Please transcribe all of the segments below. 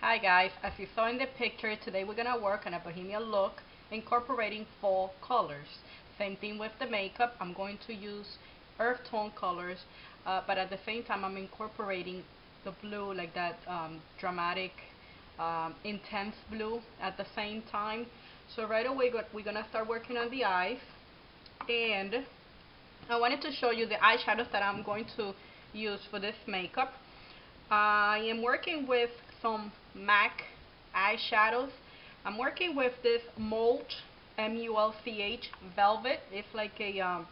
Hi guys, as you saw in the picture, today we're gonna work on a Bohemian look incorporating fall colors. Same thing with the makeup. I'm going to use earth tone colors, but at the same time I'm incorporating the blue, like that dramatic, intense blue at the same time. So right away we're gonna start working on the eyes, and I wanted to show you the eyeshadows that I'm going to use for this makeup. I am working with some MAC eyeshadows. I'm working with this Mulch, M-U-L-C-H, Velvet. It's like a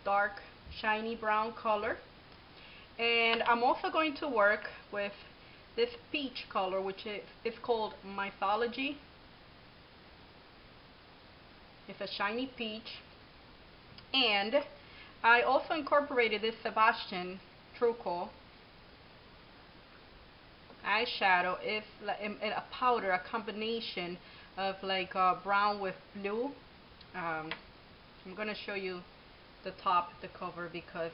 dark shiny brown color. And I'm also going to work with this peach color, which is called Mythology. It's a shiny peach. And I also incorporated this Sebastian Truco eyeshadow. It's like a powder, a combination of like brown with blue. I'm gonna show you the top, the cover, because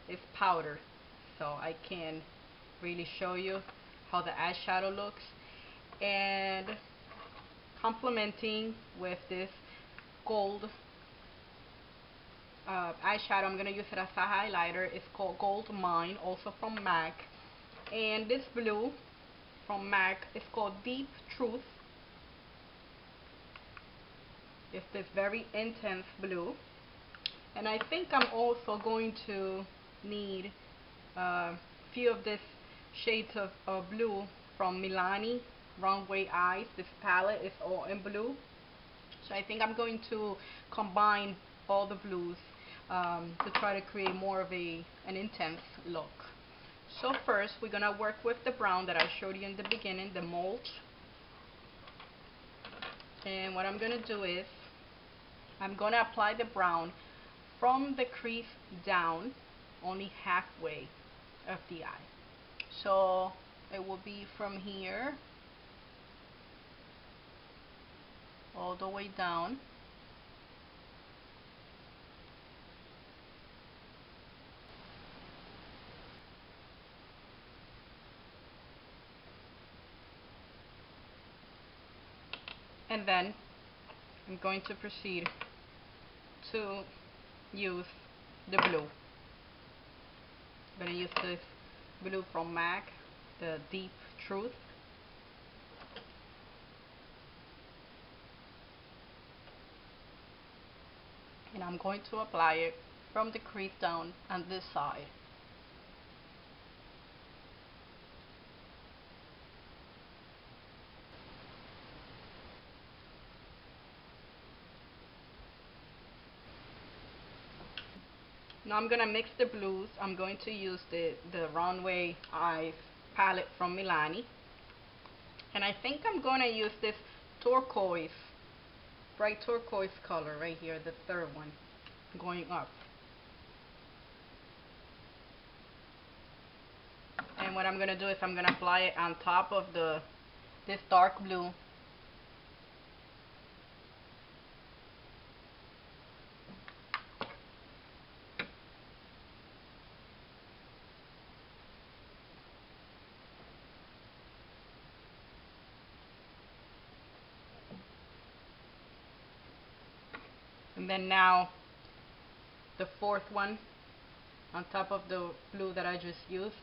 it's powder, so I can really show you how the eyeshadow looks. And complementing with this gold eyeshadow, I'm gonna use it as a highlighter. It's called Gold Mine, also from MAC. And this blue from MAC is called Deep Truth. It's this very intense blue. And I think I'm also going to need a few of this shades of blue from Milani Runway Eyes. This palette is all in blue. So I think I'm going to combine all the blues to try to create more of an intense look. So first we're gonna work with the brown that I showed you in the beginning, the Mulch. And what I'm gonna do is I'm gonna apply the brown from the crease down, only halfway of the eye. So it will be from here all the way down. And then I'm going to proceed to use the blue. I'm going to use this blue from MAC, the Deep Truth. And I'm going to apply it from the crease down on this side. Now I'm going to mix the blues. I'm going to use the Runway Eyes palette from Milani. And I think I'm going to use this turquoise, bright turquoise color right here, the third one, going up. And what I'm going to do is I'm going to apply it on top of this dark blue. And then now the fourth one on top of the blue that I just used,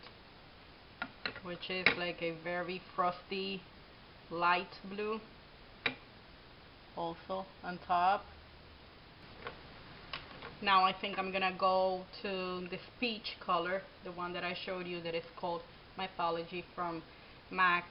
which is like a very frosty light blue, also on top. Now I think I'm gonna go to this peach color, the one that I showed you that is called Mythology from MAC.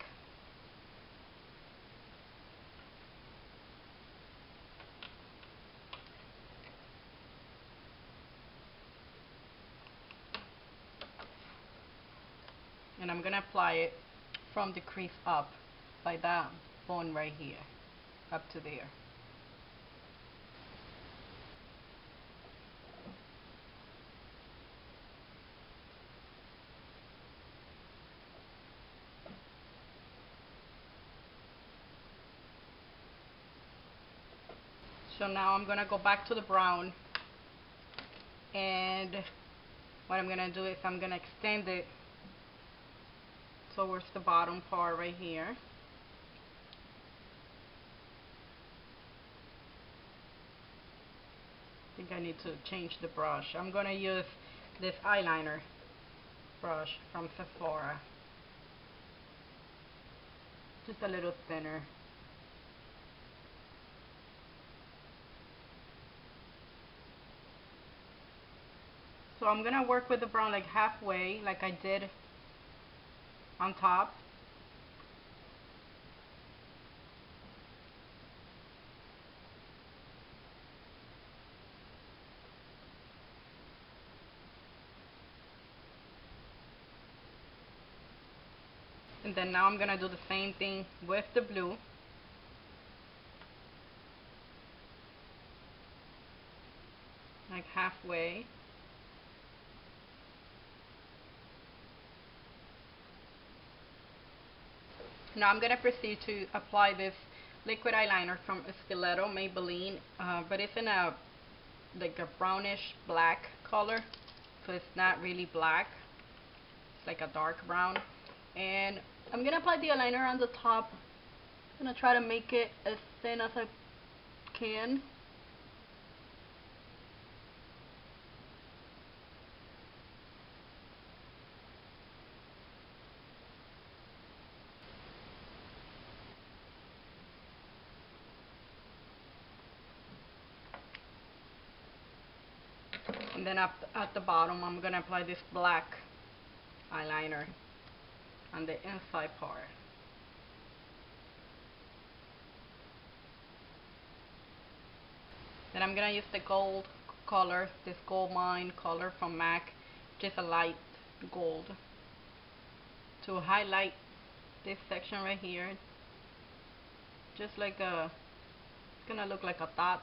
And I'm gonna apply it from the crease up by that bone right here, up to there. So now I'm gonna go back to the brown, and what I'm gonna do is I'm gonna extend it towards the bottom part right here. I think I need to change the brush. I'm gonna use this eyeliner brush from Sephora. Just a little thinner. So I'm gonna work with the brown like halfway, like I did on top. And then now I'm gonna do the same thing with the blue. Like halfway. Now I'm gonna proceed to apply this liquid eyeliner from Stylo Maybelline, but it's in a like a brownish black color, so it's not really black. It's like a dark brown. And I'm gonna apply the eyeliner on the top. I'm gonna try to make it as thin as I can. And then up at the bottom, I'm gonna apply this black eyeliner on the inside part. Then I'm gonna use the gold color, this gold mine color from MAC, just a light gold, to highlight this section right here. Just like a, it's gonna look like a dot.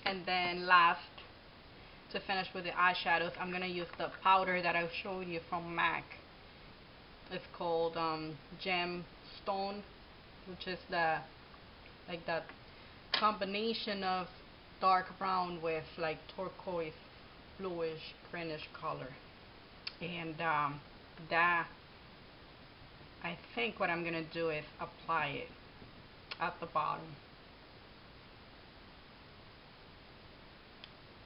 And then last, to finish with the eyeshadows, I'm gonna use the powder that I showed you from MAC. It's called Gemstone, which is the like that combination of dark brown with like turquoise, bluish, greenish color. And that, I think what I'm gonna do is apply it at the bottom,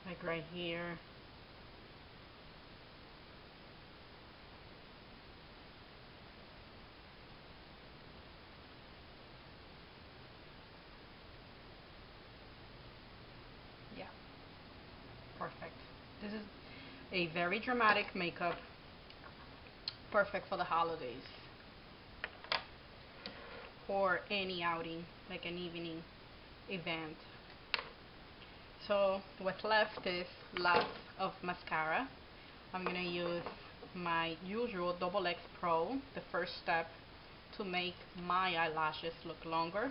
like right here. Yeah, perfect. This is a very dramatic makeup, perfect for the holidays or any outing, like an evening event. So what's left is lots of mascara. I'm gonna use my usual Double X Pro, the first step, to make my eyelashes look longer.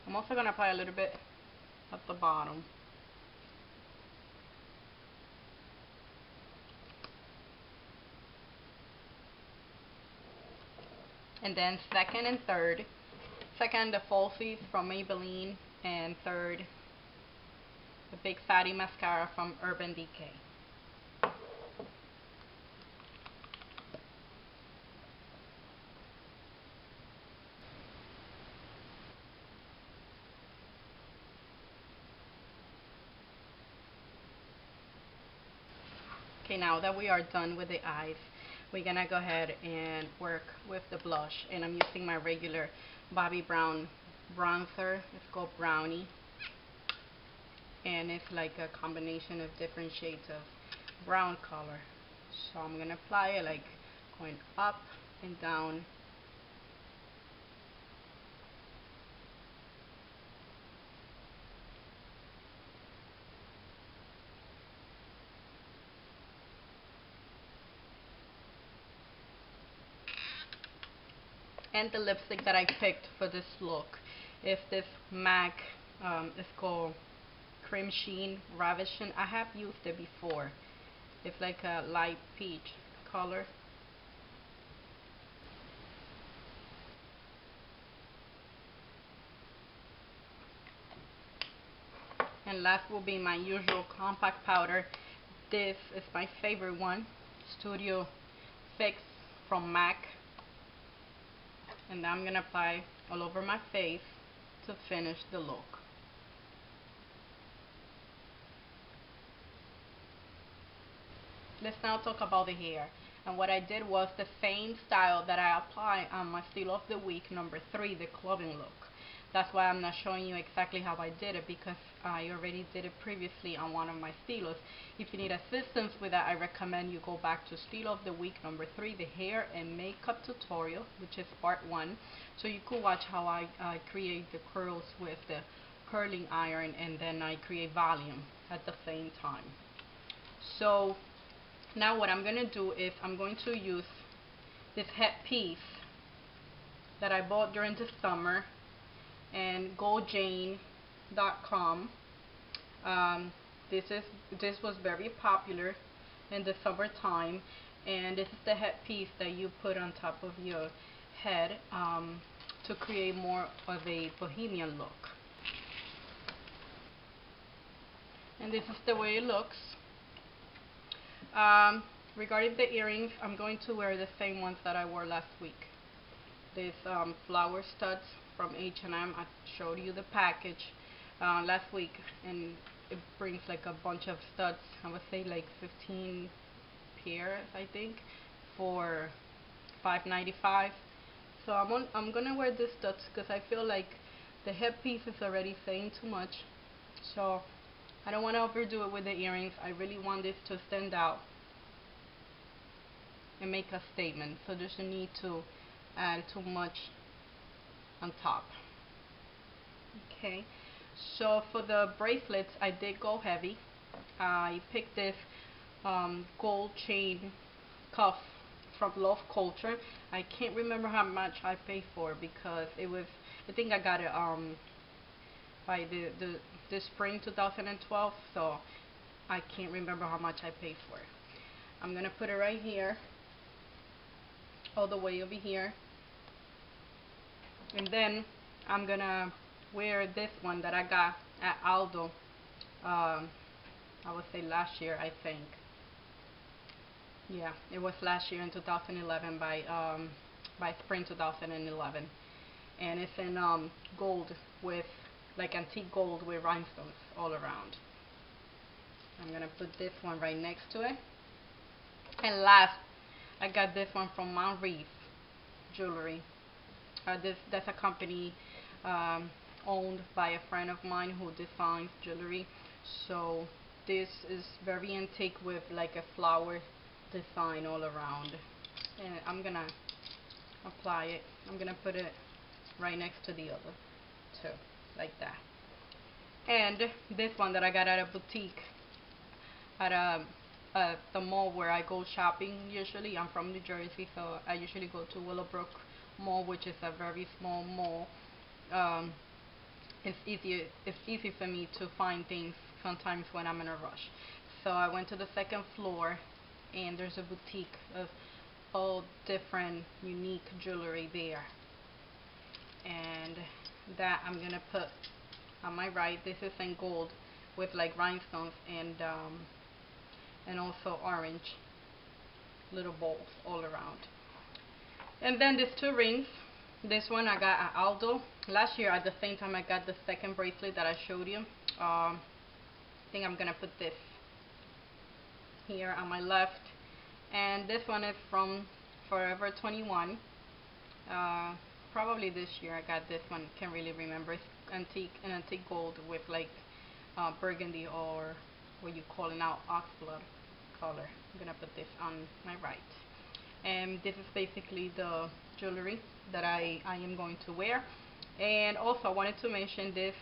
I'm also gonna apply a little bit at the bottom. And then second and third. Second, the falsies from Maybelline, and third, the Big Fatty Mascara from Urban Decay. Okay, now that we are done with the eyes, we're gonna go ahead and work with the blush. And I'm using my regular Bobbi Brown bronzer. It's called Brownie. And it's like a combination of different shades of brown color. So I'm gonna apply it like going up and down. And the lipstick that I picked for this look is this MAC, it's called Cream Sheen Ravishing. I have used it before. It's like a light peach color. And last will be my usual compact powder. This is my favorite one, Studio Fix from MAC. And I'm going to apply all over my face to finish the look. Let's now talk about the hair. And what I did was the same style that I applied on my Stylo of the Week number 3, the clubbing look. That's why I'm not showing you exactly how I did it, because I already did it previously on one of my stylos. If you need assistance with that, I recommend you go back to Stylo of the Week number 3, the hair and makeup tutorial, which is part 1. So you could watch how I create the curls with the curling iron, and then I create volume at the same time. So now what I'm going to do is I'm going to use this headpiece that I bought during the summer and GoJane.com. This was very popular in the summertime, and this is the headpiece that you put on top of your head to create more of a bohemian look. And this is the way it looks. Regarding the earrings, I'm going to wear the same ones that I wore last week. These flower studs from H&M. I showed you the package last week, and it brings like a bunch of studs. I would say like 15 pairs, I think, for $5.95. So I'm gonna wear these studs because I feel like the headpiece is already saying too much. So I don't want to overdo it with the earrings. I really want this to stand out and make a statement. So there's no need to add too much on top. Okay, so for the bracelets, I did go heavy. I picked this gold chain cuff from Love Culture. I can't remember how much I paid for, because it was, I think I got it by the spring 2012, so I can't remember how much I paid for it. I'm gonna put it right here, all the way over here, and then I'm gonna wear this one that I got at Aldo. I would say last year, I think. Yeah, it was last year in 2011, by spring 2011, and it's in gold, with like antique gold with rhinestones all around. I'm gonna put this one right next to it. And last, I got this one from Mount Reef Jewelry. That's a company owned by a friend of mine who designs jewelry. So this is very antique with like a flower design all around. And I'm gonna apply it. I'm gonna put it right next to the other two, like that. And this one that I got at a boutique at the mall where I go shopping usually. I'm from New Jersey, so I usually go to Willowbrook Mall, which is a very small mall. It's easy for me to find things sometimes when I'm in a rush. So I went to the second floor, and there's a boutique of all different unique jewelry there. And that I'm gonna put on my right. This is in gold with like rhinestones and also orange little balls all around. And then these two rings. This one I got at Aldo last year at the same time I got the second bracelet that I showed you. I think I'm gonna put this here on my left, and this one is from Forever 21. Probably this year I got this one, can't really remember. It's an antique gold with like burgundy, or what you call it now, oxblood color. I'm gonna put this on my right, and this is basically the jewelry that I am going to wear. And also I wanted to mention this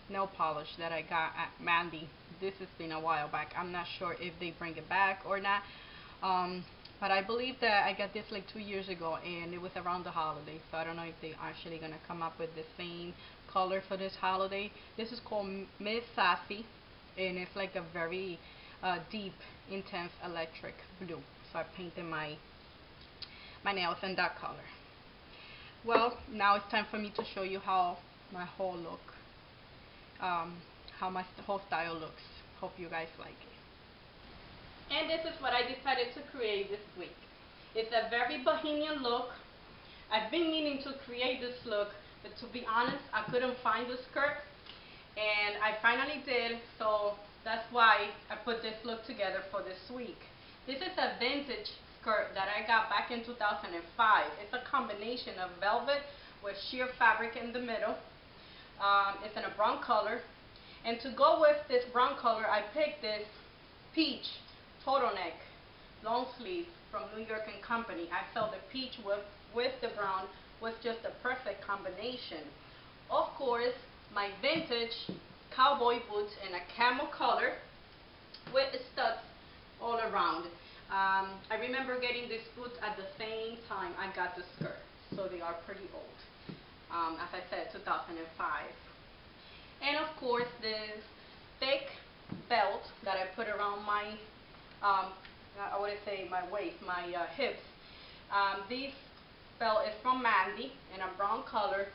nail polish that I got at Mandy. This has been a while back. I'm not sure if they bring it back or not, but I believe that I got this like 2 years ago, and it was around the holiday, so I don't know if they're actually gonna come up with the same color for this holiday. This is called Miss Sassy, and it's like a very deep, intense electric blue. So I painted my nails in that color. Well, now it's time for me to show you how my whole look, how my whole style looks. Hope you guys like it. And this is what I decided to create this week. It's a very bohemian look. I've been meaning to create this look, but to be honest, I couldn't find the skirt, and I finally did, so that's why I put this look together for this week. This is a vintage skirt that I got back in 2005. It's a combination of velvet with sheer fabric in the middle. It's in a brown color, and to go with this brown color, I picked this peach turtleneck long sleeve from New York & Company. I felt the peach with the brown was just a perfect combination. Of course, my vintage cowboy boots in a camel color with studs all around. I remember getting these boots at the same time I got the skirt, so they are pretty old. As I said, 2005. And of course, this thick belt that I put around my I wouldn't say my waist, my hips. This belt is from Mandy in a brown color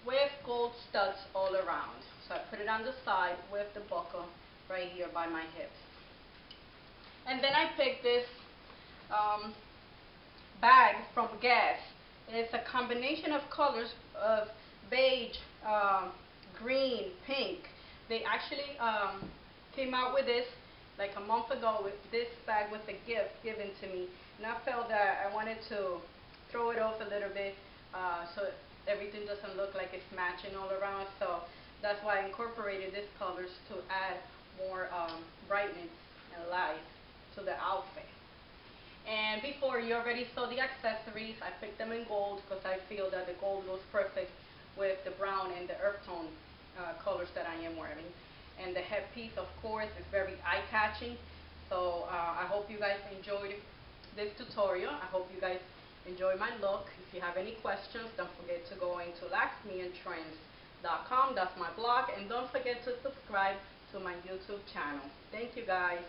with gold studs all around. So I put it on the side with the buckle right here by my hips. And then I picked this bag from Guess. It's a combination of colors of beige, green, pink. They actually came out with this like a month ago with this bag with a gift given to me, and I felt that I wanted to throw it off a little bit so everything doesn't look like it's matching all around, so that's why I incorporated these colors to add more brightness and life to the outfit. And before, you already saw the accessories. I picked them in gold because I feel that the gold goes perfect with the brown and the earth tone colors that I am wearing. And the headpiece, of course, is very eye-catching. So I hope you guys enjoyed this tutorial. I hope you guys enjoy my look. If you have any questions, don't forget to go into laxmeandtrends.com. That's my blog. And don't forget to subscribe to my YouTube channel. Thank you, guys.